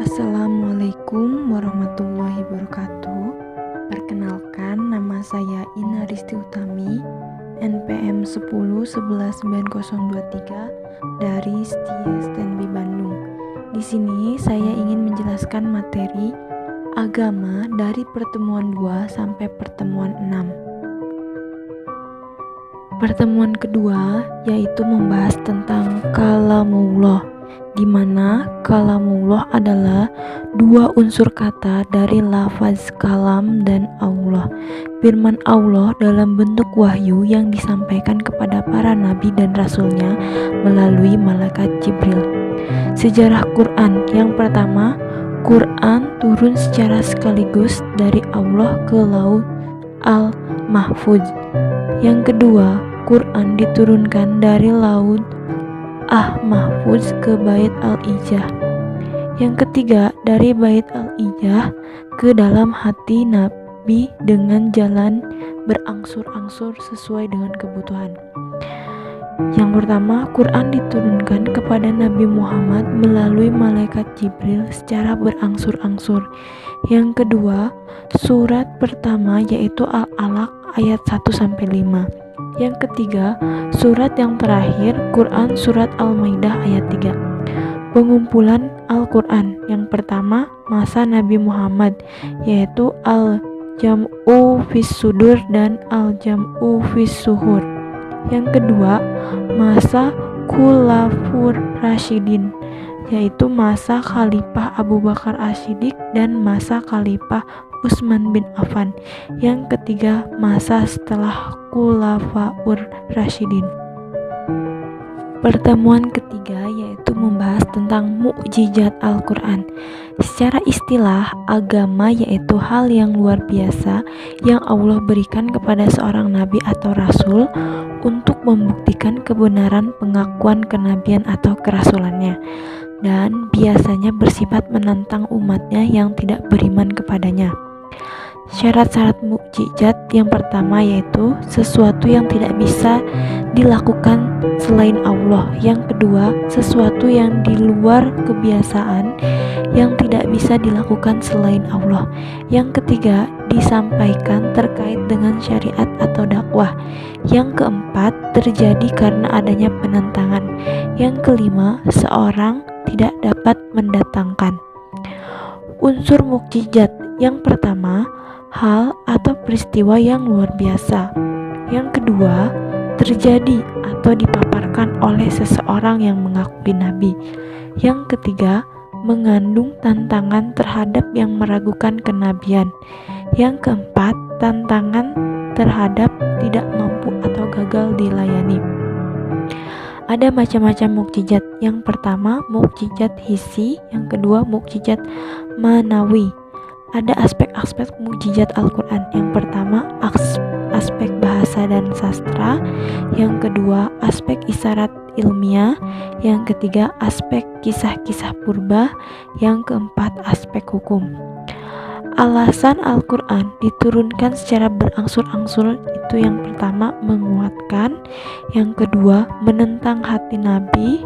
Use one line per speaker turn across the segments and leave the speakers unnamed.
Assalamualaikum warahmatullahi wabarakatuh. Perkenalkan, nama saya Ina Risti Utami, NPM 10119023 dari Setia STNB Bandung. Di sini saya ingin menjelaskan materi agama dari pertemuan 2 sampai pertemuan 6. Pertemuan kedua yaitu membahas tentang kalamullah, di mana kalamullah adalah dua unsur kata dari lafaz kalam dan Allah. Firman Allah dalam bentuk wahyu yang disampaikan kepada para nabi dan rasulnya melalui malaikat Jibril. Sejarah Quran. Yang pertama, Quran turun secara sekaligus dari Allah ke Lauh al-Mahfuz. Yang kedua, Quran diturunkan dari Lauh Mahfuz ke Bait Al-Ijah. Yang ketiga, dari Bait Al-Ijah ke dalam hati Nabi dengan jalan berangsur-angsur sesuai dengan kebutuhan. Yang pertama, Quran diturunkan kepada Nabi Muhammad melalui malaikat Jibril secara berangsur-angsur. Yang kedua, surat pertama yaitu Al-Alaq ayat 1-5. Yang ketiga, surat yang terakhir Quran surat Al-Maidah ayat 3. Pengumpulan Al-Quran. Yang pertama, masa Nabi Muhammad, yaitu Al-Jam'u fis Sudur dan Al-Jam'u fis Suhur. Yang kedua, masa Khulafur Rasyidin, yaitu masa Khalifah Abu Bakar As-Siddiq dan masa Khalifah Utsman bin Affan. Yang ketiga, masa setelah Khulafaur Rasyidin. Pertemuan ketiga yaitu membahas tentang mukjizat Al-Quran. Secara istilah, agama yaitu hal yang luar biasa yang Allah berikan kepada seorang nabi atau rasul untuk membuktikan kebenaran pengakuan kenabian atau kerasulannya, dan biasanya bersifat menantang umatnya yang tidak beriman kepadanya. Syarat-syarat mukjizat yang pertama yaitu sesuatu yang tidak bisa dilakukan selain Allah. Yang kedua, sesuatu yang di luar kebiasaan yang tidak bisa dilakukan selain Allah. Yang ketiga, disampaikan terkait dengan syariat atau dakwah. Yang keempat, terjadi karena adanya penentangan. Yang kelima, seorang tidak dapat mendatangkan. Unsur mukjizat. Yang pertama, hal atau peristiwa yang luar biasa. Yang kedua, terjadi atau dipaparkan oleh seseorang yang mengakui nabi. Yang ketiga, mengandung tantangan terhadap yang meragukan kenabian. Yang keempat, tantangan terhadap tidak mampu atau gagal dilayani. Ada macam-macam mukjizat. Yang pertama, mukjizat hissi. Yang kedua, mukjizat manawi. Ada aspek-aspek mukjizat Al-Quran. Yang pertama, aspek bahasa dan sastra. Yang kedua, aspek isyarat ilmiah. Yang ketiga, aspek kisah-kisah purba. Yang keempat, aspek hukum. Alasan Al-Quran diturunkan secara berangsur-angsur itu yang pertama, menguatkan. Yang kedua, menentang hati Nabi.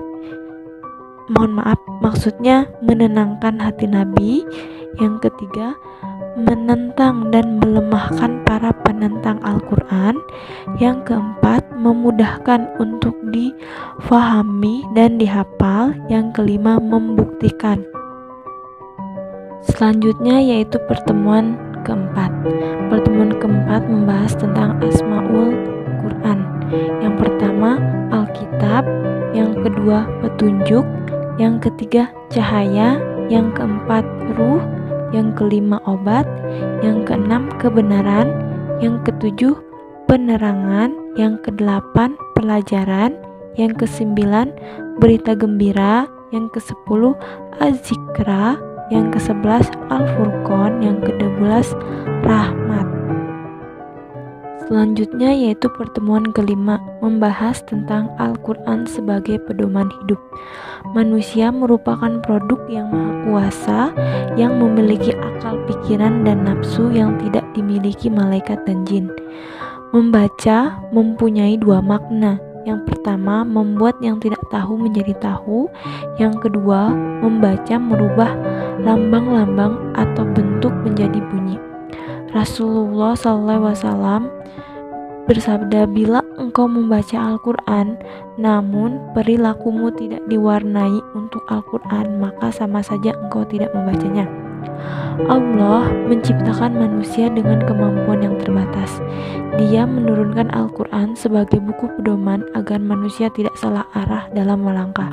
Maksudnya menenangkan hati Nabi. Yang ketiga, menentang dan melemahkan para penentang Al-Quran. Yang keempat, memudahkan untuk difahami dan dihafal. Yang kelima, membuktikan. Selanjutnya yaitu pertemuan keempat. Pertemuan keempat membahas tentang Asmaul Quran. Yang pertama, Alkitab. Yang kedua, petunjuk. Yang ketiga, cahaya. Yang keempat, ruh. Yang kelima, obat. Yang keenam, kebenaran. Yang ketujuh, penerangan. Yang kedelapan, pelajaran. Yang kesembilan, berita gembira. Yang kesepuluh, az-zikra. Yang kesebelas, al-furqan. Yang kedua-belas, rahmat. Selanjutnya yaitu pertemuan kelima, membahas tentang Al-Quran sebagai pedoman hidup. Manusia merupakan produk yang maha kuasa, yang memiliki akal pikiran dan nafsu yang tidak dimiliki malaikat dan jin. Membaca mempunyai dua makna. Yang pertama, membuat yang tidak tahu menjadi tahu. Yang kedua, membaca merubah lambang-lambang atau bentuk menjadi bunyi. Rasulullah SAW bersabda, bila engkau membaca Al-Quran, namun perilakumu tidak diwarnai untuk Al-Quran, maka sama saja engkau tidak membacanya. Allah menciptakan manusia dengan kemampuan yang terbatas. Dia menurunkan Al-Quran sebagai buku pedoman agar manusia tidak salah arah dalam melangkah.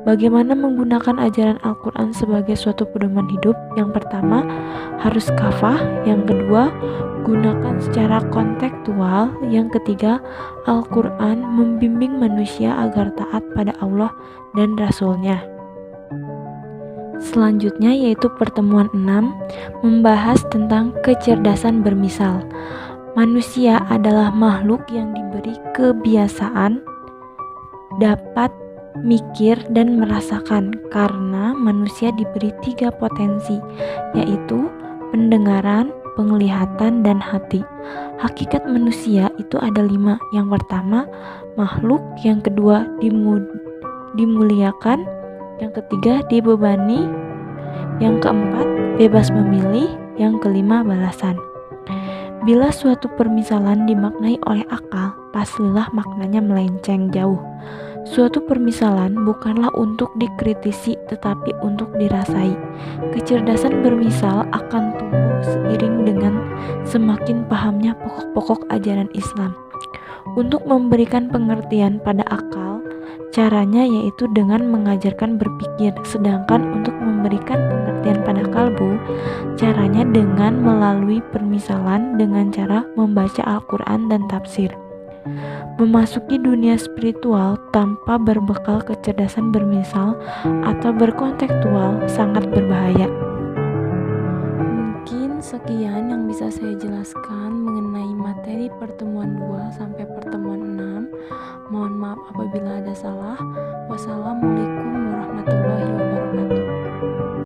Bagaimana menggunakan ajaran Al-Quran sebagai suatu pedoman hidup? Yang pertama, harus kafah. Yang kedua, gunakan secara kontekstual. Yang ketiga, Al-Quran membimbing manusia agar taat pada Allah dan Rasul-Nya. Selanjutnya yaitu pertemuan 6, membahas tentang kecerdasan bermisal. Manusia adalah makhluk yang diberi kebiasaan dapat mikir dan merasakan, karena manusia diberi 3 potensi, yaitu pendengaran, penglihatan, dan hati. Hakikat manusia itu ada 5. Yang pertama, makhluk. Yang kedua, dimuliakan. Yang ketiga, dibebani. Yang keempat, bebas memilih. Yang kelima, balasan. Bila suatu permisalan dimaknai oleh akal, pastilah maknanya melenceng jauh. Suatu permisalan bukanlah untuk dikritisi, tetapi untuk dirasai. Kecerdasan bermisal akan tumbuh seiring dengan semakin pahamnya pokok-pokok ajaran Islam. Untuk memberikan pengertian pada akal, caranya yaitu dengan mengajarkan berpikir, sedangkan untuk memberikan pengertian pada kalbu, caranya dengan melalui permisalan dengan cara membaca Al-Quran dan tafsir. Memasuki dunia spiritual tanpa berbekal kecerdasan bermisal atau berkontekstual sangat berbahaya. Mungkin sekian yang bisa saya jelaskan mengenai materi pertemuan 2 sampai pertemuan 6. Mohon maaf apabila ada salah. Wassalamualaikum warahmatullahi wabarakatuh.